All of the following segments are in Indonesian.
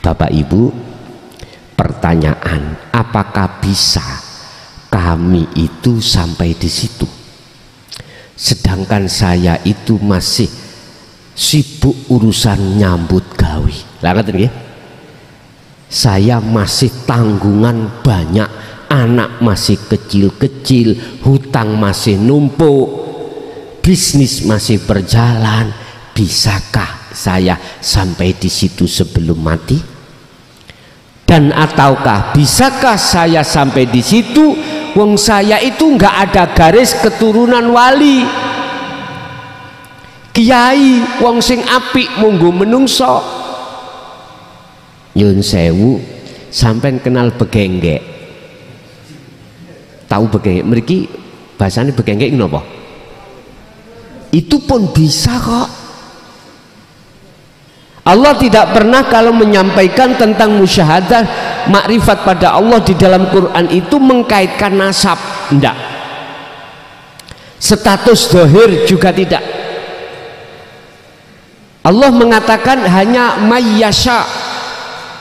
Bapak Ibu, pertanyaan, apakah bisa kami itu sampai di situ sedangkan saya itu masih sibuk urusan nyambut gawe? Lah ngoten nggih. Saya masih tanggungan banyak, anak masih kecil-kecil, hutang masih numpuk, bisnis masih berjalan. Bisakah saya sampai di situ sebelum mati? Dan ataukah bisakah saya sampai di situ wong saya itu nggak ada garis keturunan wali, kiai, wong sing apik munggo menungso. Nyun sewu, sampean kenal begenggek? Tahu begenggek? Mriki bahasane begenggek napa? Itu pun bisa kok. Allah tidak pernah kalau menyampaikan tentang musyahadah makrifat pada Allah di dalam Quran itu mengkaitkan nasab, enggak. Status zahir juga tidak. Allah mengatakan hanya mayyasha,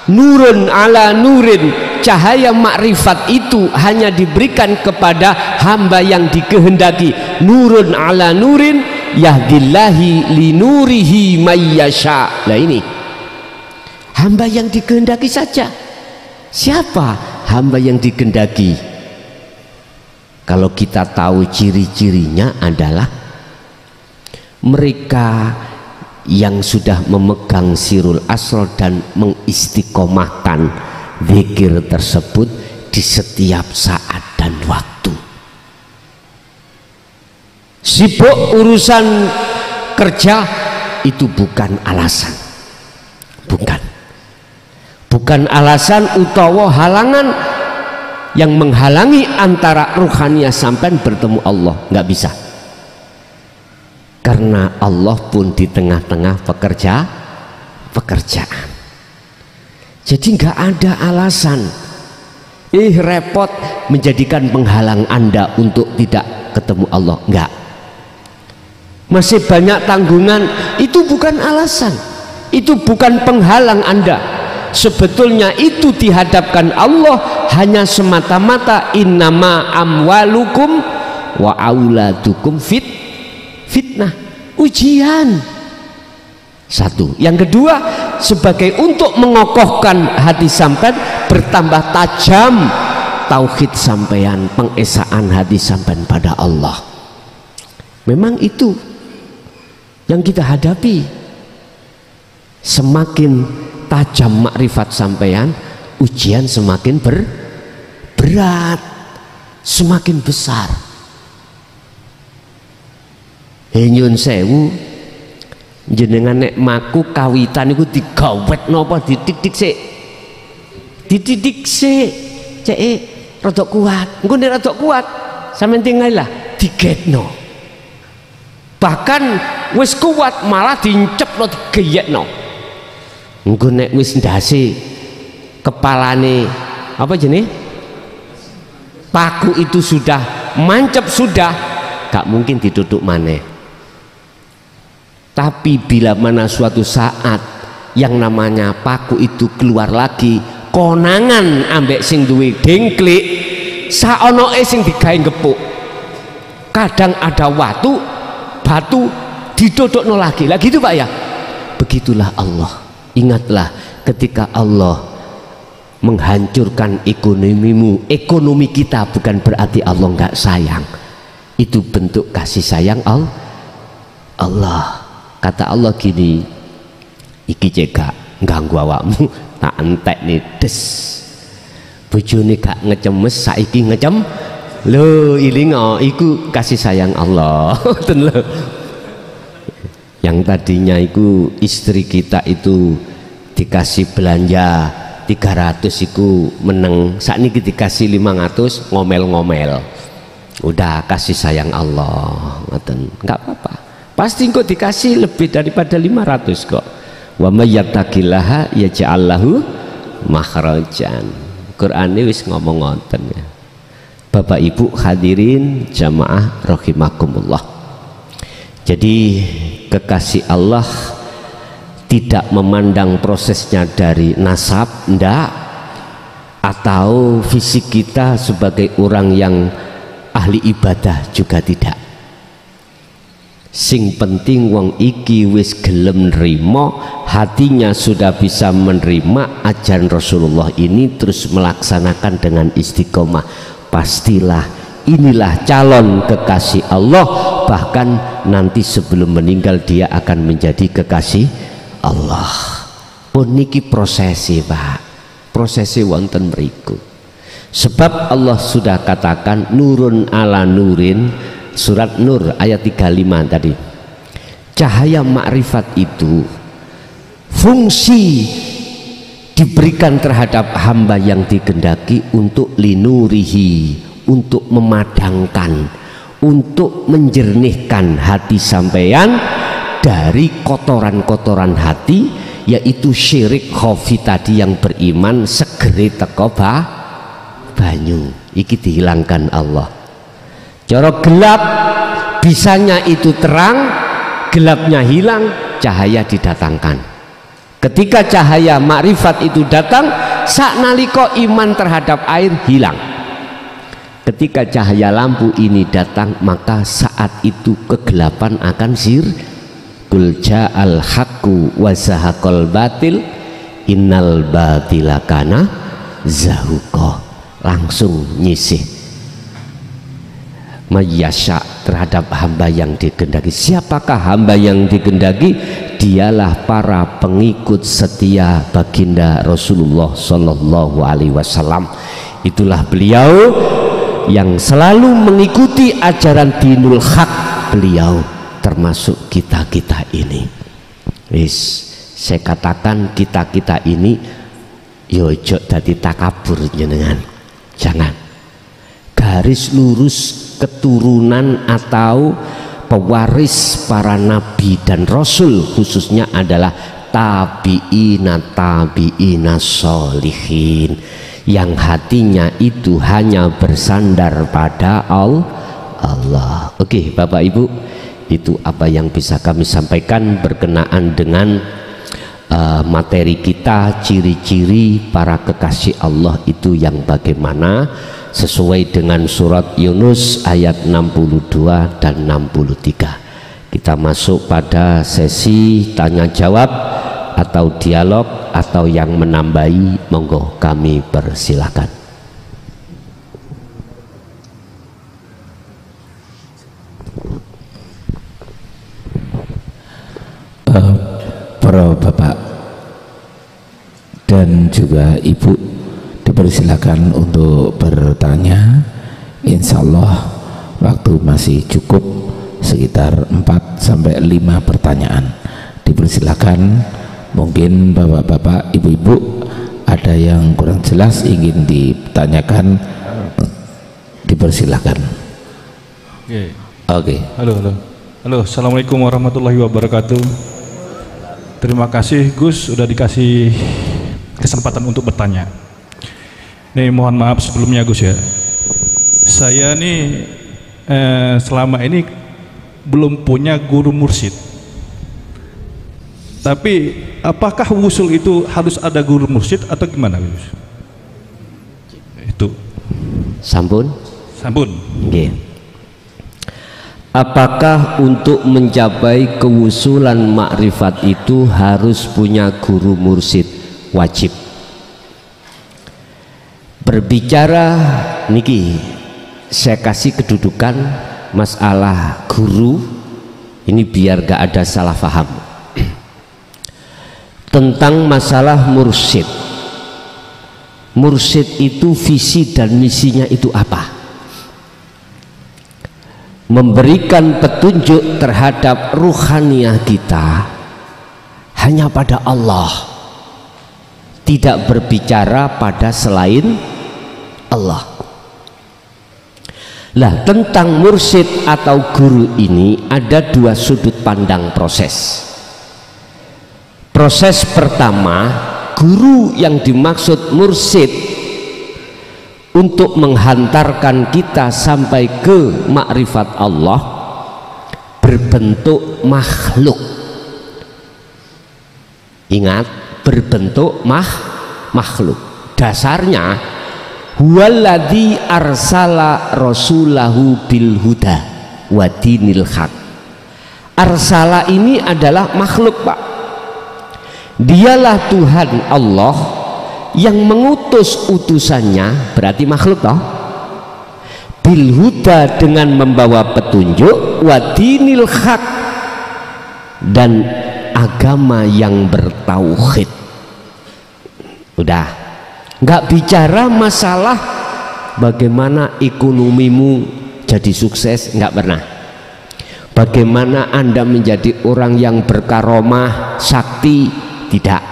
nurun ala nurin, cahaya makrifat itu hanya diberikan kepada hamba yang dikehendaki. Nurun ala nurin yahdillahi linurihi mayyasha. Nah ini hamba yang dikehendaki saja. Siapa hamba yang dikehendaki? Kalau kita tahu ciri-cirinya adalah mereka yang sudah memegang sirul asrar dan mengistiqomahkan zikir tersebut di setiap saat dan waktu. Sibuk urusan kerja itu bukan alasan, bukan alasan utawa halangan yang menghalangi antara ruhaniyah sampai bertemu Allah, nggak bisa. Karena Allah pun di tengah-tengah pekerjaan. Jadi nggak ada alasan repot menjadikan penghalang Anda untuk tidak ketemu Allah, enggak. Masih banyak tanggungan, itu bukan alasan, itu bukan penghalang Anda. Sebetulnya itu dihadapkan Allah hanya semata-mata innama amwalukum wa auladukum fitnah, ujian. Satu. Yang kedua, sebagai untuk mengokohkan hati sampean, bertambah tajam tauhid sampean, pengesaan hati sampean pada Allah. Memang itu yang kita hadapi. Semakin tajam makrifat sampean, ujian semakin berat, semakin besar. Nyun sewu, jenengan nek maku kawitan iku digawet napa dititik sik cek rada kuat, engko nek rada kuat sampeyan tinggal lah digetno, bahkan wis kuat malah dincepno digeyekno. Engko nek wis ndase kepalane apa jenenge paku itu sudah mancep, sudah gak mungkin ditutup maneh. Tapi bila mana suatu saat yang namanya paku itu keluar lagi, konangan ambek sing duwe dengklik, saonoe sing digawe gepuk. Kadang ada batu didodokno lagi. Lah gitu Pak ya. Begitulah Allah. Ingatlah ketika Allah menghancurkan ekonomimu, ekonomi kita, bukan berarti Allah nggak sayang. Itu bentuk kasih sayang Allah. Kata Allah gini, iki cekak ganggu awakmu tak entek nih des, bojone gak ngecemes saiki ngecem lho, ilingo iku kasih sayang Allah. Yang tadinya itu istri kita itu dikasih belanja 300 iku meneng, saat ini dikasih 500 ngomel-ngomel. Udah kasih sayang Allah, nggak apa-apa. Pasti kok dikasih lebih daripada 500 kok. Wa may yattaqillaha yaj'al lahu makhrajan. Quran ini wis ngomong ngoten ya. Bapak Ibu hadirin jamaah rahimakumullah. Jadi kekasih Allah tidak memandang prosesnya dari nasab, ndak, atau fisik kita sebagai orang yang ahli ibadah juga tidak. Sing penting wong iki wis gelem nrimo, hatinya sudah bisa menerima ajaran Rasulullah ini, terus melaksanakan dengan istiqomah. Pastilah inilah calon kekasih Allah, bahkan nanti sebelum meninggal dia akan menjadi kekasih Allah. Pun niki prosesi Pak, prosesi wonten mriku. Sebab Allah sudah katakan nurun ala nurin, surat Nur ayat 35 tadi. Cahaya makrifat itu fungsi diberikan terhadap hamba yang dikehendaki untuk linurihi, untuk memadangkan, untuk menjernihkan hati sampeyan dari kotoran-kotoran hati, yaitu syirik khafi tadi yang beriman segeri teko banyu iki dihilangkan Allah. Cara gelap bisanya itu terang, gelapnya hilang, cahaya didatangkan. Ketika cahaya makrifat itu datang, saknaliko iman terhadap air hilang. Ketika cahaya lampu ini datang, maka saat itu kegelapan akan qul ja'al haqqu wa zahaqal batil innal batila kana zahuqa. Langsung nyisih mayyasya terhadap hamba yang dikehendaki. Siapakah hamba yang dikehendaki? Dialah para pengikut setia baginda Rasulullah Sallallahu Alaihi Wasallam. Itulah beliau yang selalu mengikuti ajaran dinul haq. Beliau termasuk kita-kita ini. Saya katakan kita-kita ini yo ojo dadi takabur jenengan. Jangan. Garis lurus keturunan atau pewaris para nabi dan rasul khususnya adalah tabi'ina sholihin, yang hatinya itu hanya bersandar pada Allah. Oke Bapak Ibu, itu apa yang bisa kami sampaikan berkenaan dengan materi kita, ciri-ciri para kekasih Allah itu yang bagaimana, sesuai dengan surat Yunus ayat 62 dan 63. Kita masuk pada sesi tanya jawab atau dialog, atau yang menambahi monggo kami persilakan. Para bapak dan juga ibu dipersilakan untuk bertanya. Insya Allah waktu masih cukup, sekitar 4 sampai 5 pertanyaan. Dipersilakan, mungkin bapak-bapak, ibu-ibu ada yang kurang jelas ingin ditanyakan, dipersilakan. Oke. Halo, assalamualaikum warahmatullahi wabarakatuh. Terima kasih Gus sudah dikasih kesempatan untuk bertanya. Nih mohon maaf sebelumnya Gus ya. Saya nih selama ini belum punya guru mursyid. Tapi apakah wusul itu harus ada guru mursyid atau gimana Gus? Itu. Sampun. Okay. Apakah untuk mencapai kewusulan makrifat itu harus punya guru mursyid? Wajib. Berbicara niki saya kasih kedudukan masalah guru ini biar gak ada salah paham tentang masalah mursyid. Mursyid itu visi dan misinya itu apa? Memberikan petunjuk terhadap ruhaniyah kita hanya pada Allah, tidak berbicara pada selain Allah. Lah, tentang mursyid atau guru ini ada 2 sudut pandang proses. Proses pertama, guru yang dimaksud mursyid untuk menghantarkan kita sampai ke makrifat Allah berbentuk makhluk. Ingat, berbentuk makhluk. Dasarnya huwaladzi arsala rasulahu bil huda wa dinil haq. Arsala ini adalah makhluk, Pak. Dialah Tuhan Allah yang mengutus utusannya, berarti makhluk toh, bil huda dengan membawa petunjuk, wa dinil haq dan agama yang bertauhid. Udah, nggak bicara masalah bagaimana ekonomimu jadi sukses, nggak pernah. Bagaimana Anda menjadi orang yang berkaromah, sakti, tidak.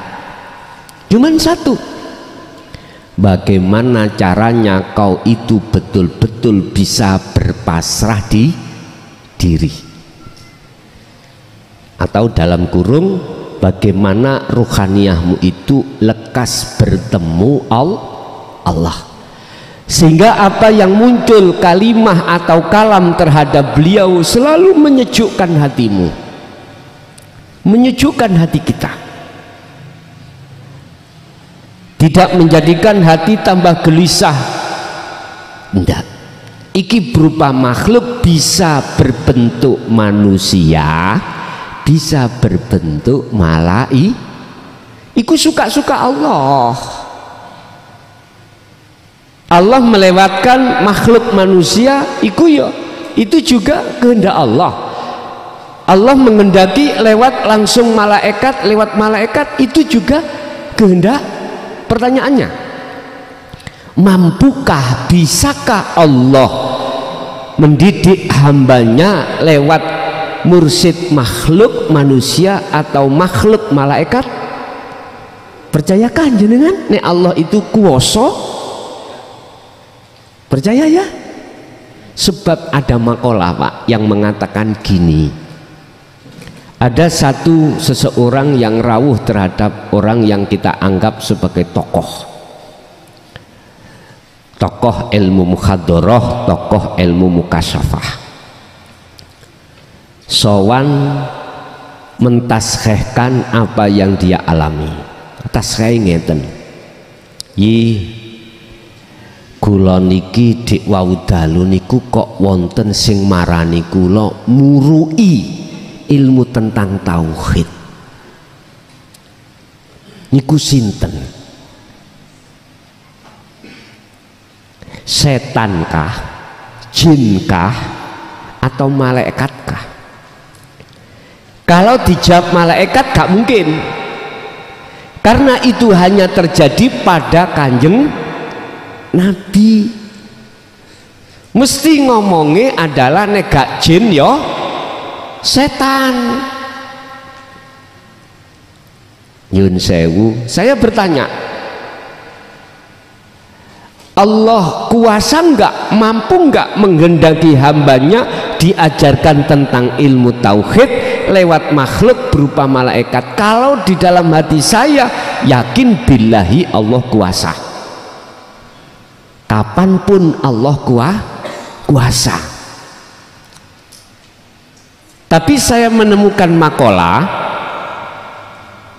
Cuman satu, bagaimana caranya kau itu betul-betul bisa berpasrah di diri, atau dalam kurung, bagaimana ruhaniyahmu itu lekas bertemu Allah, sehingga apa yang muncul kalimah atau kalam terhadap beliau selalu menyejukkan hatimu, menyejukkan hati kita, tidak menjadikan hati tambah gelisah. Tidak, iki berupa makhluk, bisa berbentuk manusia, bisa berbentuk malaikat. Iku suka-suka Allah. Allah melewatkan makhluk manusia, itu juga kehendak Allah. Allah menghendaki lewat langsung malaikat, lewat malaikat, itu juga kehendak. Pertanyaannya, mampukah, bisakah Allah mendidik hambanya lewat mursyid makhluk manusia atau makhluk malaikat? Percayakan jenengan nek Allah itu kuwasa? Percaya ya? Sebab ada makalah, Pak, yang mengatakan gini, ada seseorang yang rawuh terhadap orang yang kita anggap sebagai tokoh ilmu mukhadharah, tokoh ilmu mukasyafah, sowan mentaskhehkan apa yang dia alami. Taskheh ngeten, kula niki dik wau dalu niku kok wonten sing marani kula murui ilmu tentang tauhid. Niku sinten? Setankah, jinkah, atau malaikatkah? Kalau dijawab malaikat gak mungkin, karena itu hanya terjadi pada Kanjeng Nabi. Mesti ngomongnya adalah negak jin yo setan. Nyun sewu, saya bertanya, Allah kuasa enggak, mampu enggak menghendaki hambanya diajarkan tentang ilmu tauhid lewat makhluk berupa malaikat? Kalau di dalam hati saya yakin billahi Allah kuasa, kapanpun Allah kuasa. Tapi saya menemukan makalah,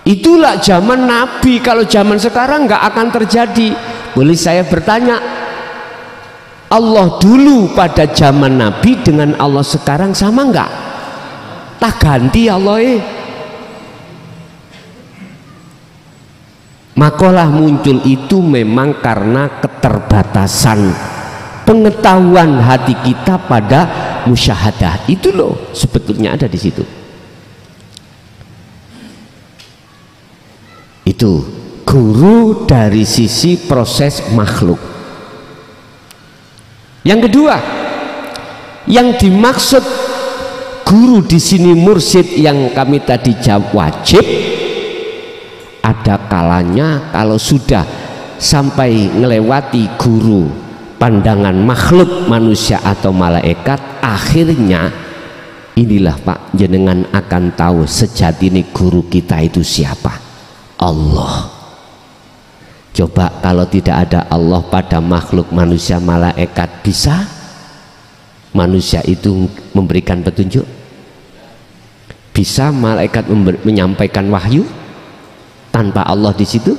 itulah zaman Nabi, kalau zaman sekarang nggak akan terjadi. Boleh saya bertanya, Allah dulu pada zaman Nabi dengan Allah sekarang sama nggak? Tak ganti Allah Makalah muncul itu memang karena keterbatasan pengetahuan hati kita pada musyahadah. Itu loh sebetulnya ada di situ. Itu guru dari sisi proses makhluk. Yang kedua, yang dimaksud guru di sini mursyid yang kami tadi jawab wajib. Ada kalanya kalau sudah sampai ngelewati guru pandangan makhluk manusia atau malaikat, akhirnya inilah Pak, jenengan akan tahu sejati ini guru kita itu siapa. Allah. Coba kalau tidak ada Allah pada makhluk manusia malaikat, bisa manusia itu memberikan petunjuk? Bisa malaikat menyampaikan wahyu? tanpa Allah di situ?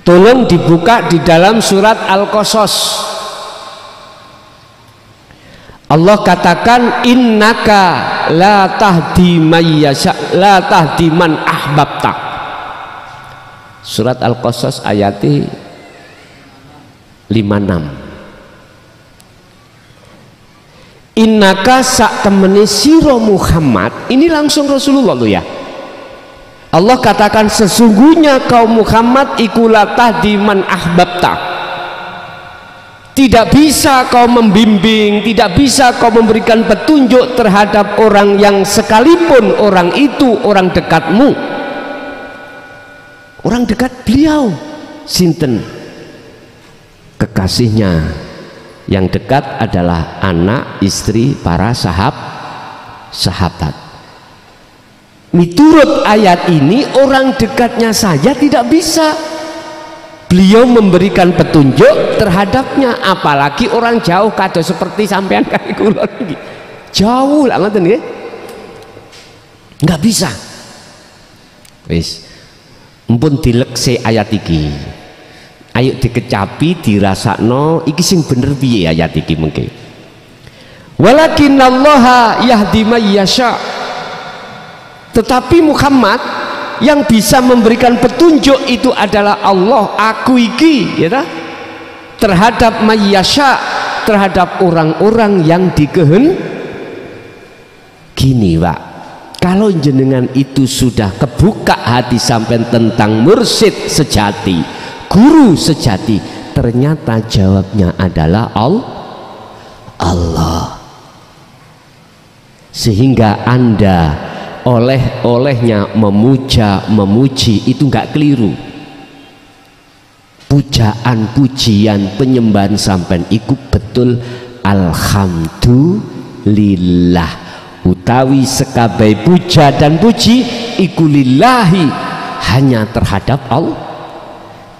Tolong dibuka di dalam surat Al-Qasas. Allah katakan innaka la tahdi la tahdi man ahbabta. Surat Al-Qasas ayat 56. Innaka sak temene sira Muhammad, ini langsung Rasulullah lo ya. Allah katakan sesungguhnya kaum Muhammad iku la tahdi man ahbabta. Tidak bisa kau membimbing, tidak bisa kau memberikan petunjuk terhadap orang yang sekalipun orang itu orang dekatmu, orang dekat beliau, sinten kekasihnya yang dekat adalah anak, istri, para sahabat. Miturut ayat ini orang dekatnya saja tidak bisa beliau memberikan petunjuk terhadapnya, apalagi orang jauh kado seperti sampean kali kula iki. Jauh lah ngoten nggih. Enggak bisa. Wis. Mumpun dilekse ayat iki. Ayo dikecapi dirasakno iki sing bener piye ayat iki mengke. Walakinallaha yahdi may yasha. Tetapi Muhammad yang bisa memberikan petunjuk itu adalah Allah, aku iki ya ta? Terhadap mayyasha, terhadap orang-orang yang gini Pak, kalau jenengan itu sudah kebuka hati sampai tentang mursyid sejati, guru sejati, ternyata jawabnya adalah Allah. Sehingga Anda olehnya memuji itu enggak keliru. Pujaan, pujian, penyembahan sampean iku betul alhamdulillah, utawi sekabai puja dan puji iku lillahi, hanya terhadap Allah,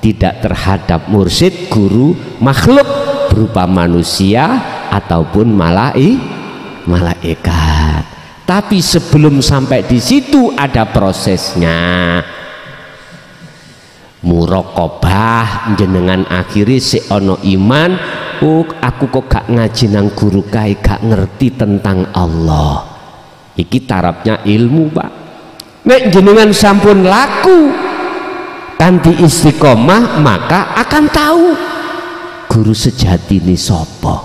tidak terhadap mursyid, guru, makhluk berupa manusia ataupun malaikat. Tapi sebelum sampai di situ ada prosesnya. Muraqabah jenengan akhiri si ono iman, aku kok gak ngaji nang guru kae, gak ngerti tentang Allah. Iki tarapnya ilmu Pak. Nek jenengan sampun laku kanthi istiqomah, maka akan tahu guru sejati ini sapa,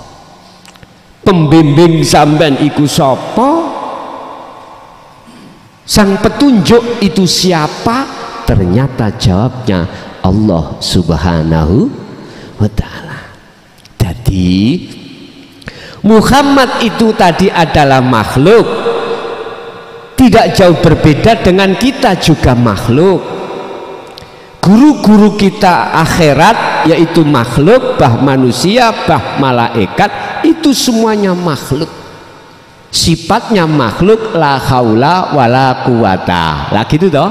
pembimbing sampean iku sapa, sang petunjuk itu siapa. Ternyata jawabnya Allah Subhanahu wa ta'ala. Jadi Muhammad itu tadi adalah makhluk, tidak jauh berbeda dengan kita juga makhluk. Guru-guru kita akhirat yaitu makhluk, bah manusia, bah malaikat, itu semuanya makhluk, sifatnya makhluk, la haula wala quwata lah gitu toh.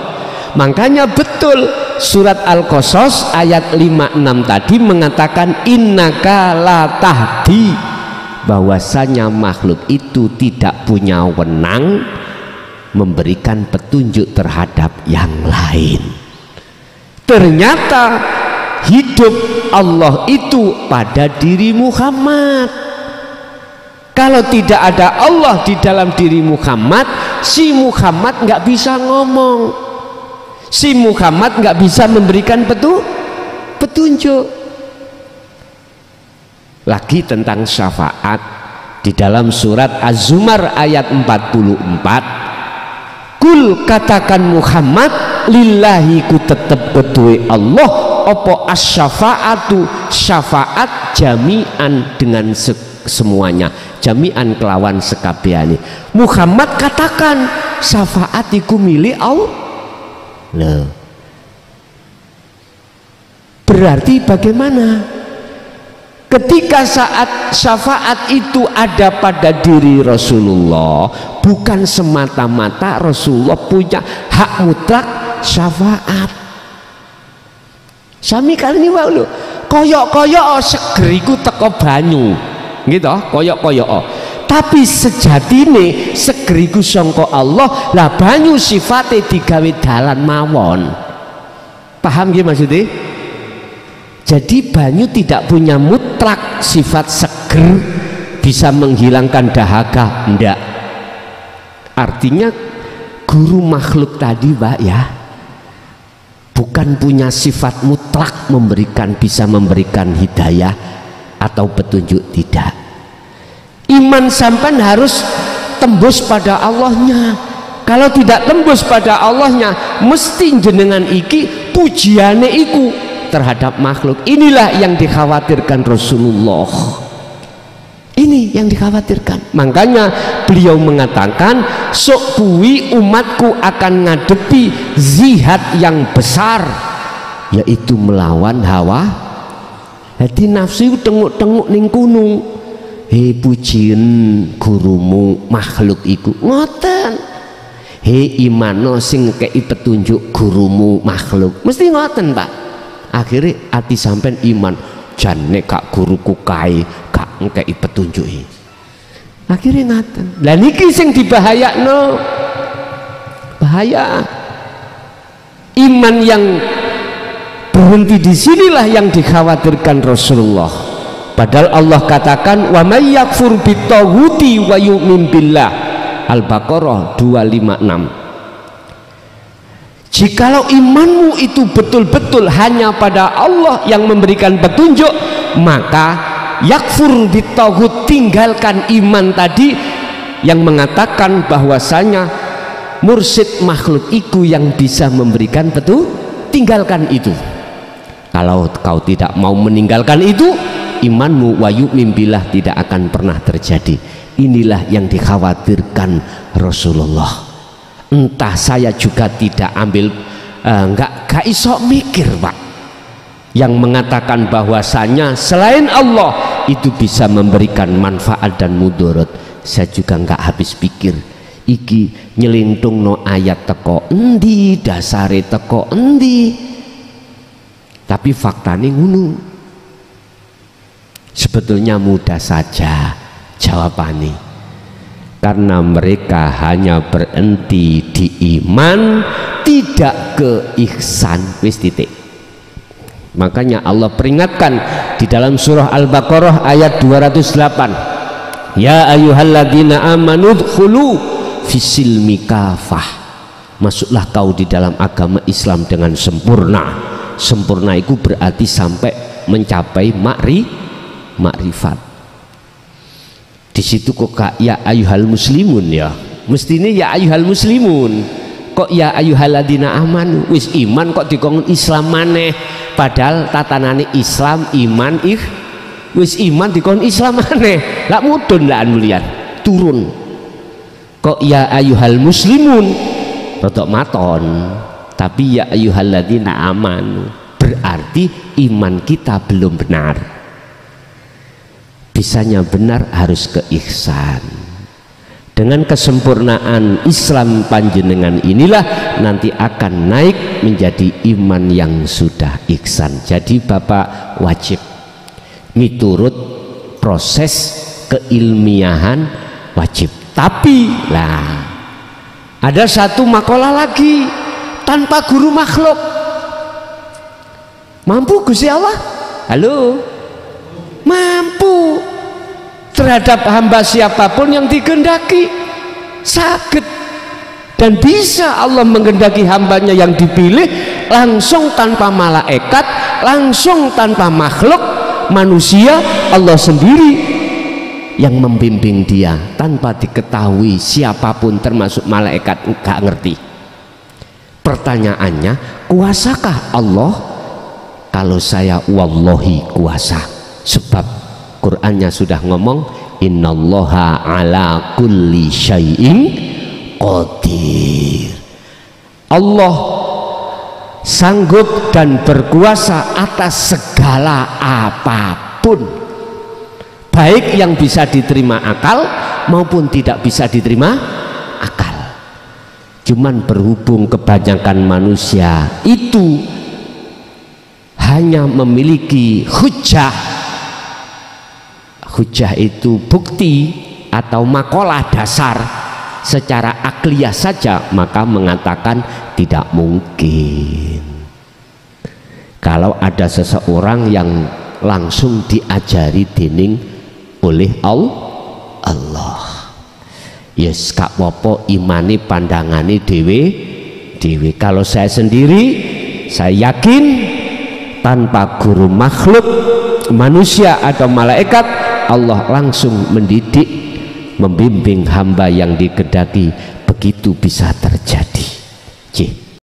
Makanya betul surat Al-Qasas ayat 56 tadi mengatakan innaka la tahdi, bahwasanya makhluk itu tidak punya wewenang memberikan petunjuk terhadap yang lain. Ternyata hidup Allah itu pada diri Muhammad. Kalau tidak ada Allah di dalam diri Muhammad, si Muhammad nggak bisa ngomong, si Muhammad nggak bisa memberikan petunjuk. Lagi tentang syafaat di dalam surat Az-Zumar ayat 44, kul katakan Muhammad, lillahi ku tetep kedue Allah opo as-syafaatu, syafaat jami'an dengan semuanya, jami'an kelawan sekabehane. Muhammad katakan syafaat iku milik Allah. Loh, berarti bagaimana ketika saat syafaat itu ada pada diri Rasulullah, bukan semata-mata Rasulullah punya hak mutlak syafaat. Sami kali ini wau lho, koyok-koyok segeriku teko banyu gitu, koyok-koyok. tapi sejatine segeriku sangka Allah. Lah banyu sifate digawe dalan mawon. Paham nggih maksudnya? Jadi banyu tidak punya mutlak sifat seger bisa menghilangkan dahaga, enggak. Artinya guru makhluk tadi Pak ya, bukan punya sifat mutlak bisa memberikan hidayah atau petunjuk, tidak. Iman sampan harus tembus pada Allahnya. Kalau tidak tembus pada Allahnya, mesti jenengan iki pujiane iku terhadap makhluk. Inilah yang dikhawatirkan Rasulullah. Ini yang dikhawatirkan. Makanya beliau mengatakan, sok kuwi umatku akan ngadepi zihad yang besar, yaitu melawan hawa. Jadi nafsu tenguk-tenguk ning kunung. Hei pujian gurumu makhluk iku ngoten. Hei imano sing kei petunjuk gurumu makhluk. Mesti ngoten Pak. Akhirnya hati sampean iman, jane kak guruku kae kak ngkei petunjuki. Akhirnya ngaten. Lah niki sing dibahayakno. Bahaya. Iman yang berhenti di sinilah yang dikhawatirkan Rasulullah. Padahal Allah katakan wa may yakfur bitaghuti wa yu'min billah. Al-Baqarah 256. Jikalau imanmu itu betul-betul hanya pada Allah yang memberikan petunjuk, maka yakfur bitaghut, tinggalkan iman tadi yang mengatakan bahwasanya mursyid makhluk itu yang bisa memberikan petunjuk. Tinggalkan itu. Kalau kau tidak mau meninggalkan itu, imanmu wa yu'min billah tidak akan pernah terjadi. Inilah yang dikhawatirkan Rasulullah. Entah saya juga tidak ambil nggak iso mikir Pak, yang mengatakan bahwasanya selain Allah itu bisa memberikan manfaat dan mudarat. Saya juga nggak habis pikir iki nyelintung no ayat teko endi, dasare teko endi, tapi faktanya ngono. Sebetulnya mudah saja jawabannya, karena mereka hanya berhenti di iman, tidak ke ihsan. Wis titik. Makanya Allah peringatkan di dalam surah Al-Baqarah ayat 208, ya ayyuhalladzina amanu dkhulu fisilmi kafah, masuklah kau di dalam agama Islam dengan sempurna. Sempurna itu berarti sampai mencapai makrifat. Di situ kok ya ayyuhal muslimun, ya mestinya ya ayyuhal muslimun, kok ya ayyuhalladzina amanu. Wis iman kok dikon Islam maneh, padahal tatanane Islam iman wis iman dikon Islam maneh. Lak mudun lah mulian turun kok ya ayyuhal muslimun, rodok maton. Tapi ya ayyuhalladzina amanu berarti iman kita belum benar. Bisanya benar harus ke ihsan. Dengan kesempurnaan Islam panjenengan inilah nanti akan naik menjadi iman yang sudah ihsan. Jadi Bapak wajib miturut proses keilmiahan, wajib. Tapi lah ada satu makalah lagi, tanpa guru makhluk mampu Gusti Allah. Halo, mampu terhadap hamba siapapun yang dikehendaki, sakit dan bisa Allah menghendaki hambanya yang dipilih langsung tanpa malaikat, langsung tanpa makhluk manusia. Allah sendiri yang membimbing dia tanpa diketahui siapapun termasuk malaikat, enggak ngerti. Pertanyaannya, kuasakah Allah? Kalau saya wallahi kuasa, sebab Qur'annya sudah ngomong innallaha ala kulli syai'in qadir. Allah sanggup dan berkuasa atas segala apapun, baik yang bisa diterima akal maupun tidak bisa diterima akal. Cuman berhubung kebanyakan manusia itu hanya memiliki hujah. Hujah itu bukti atau makalah dasar secara akliyah saja, maka mengatakan tidak mungkin. Kalau ada seseorang yang langsung diajari dening oleh Allah, yes kak popo imani pandangane dewe. Kalau saya sendiri, saya yakin tanpa guru makhluk manusia atau malaikat, Allah langsung mendidik, membimbing hamba yang dikehendaki, begitu bisa terjadi.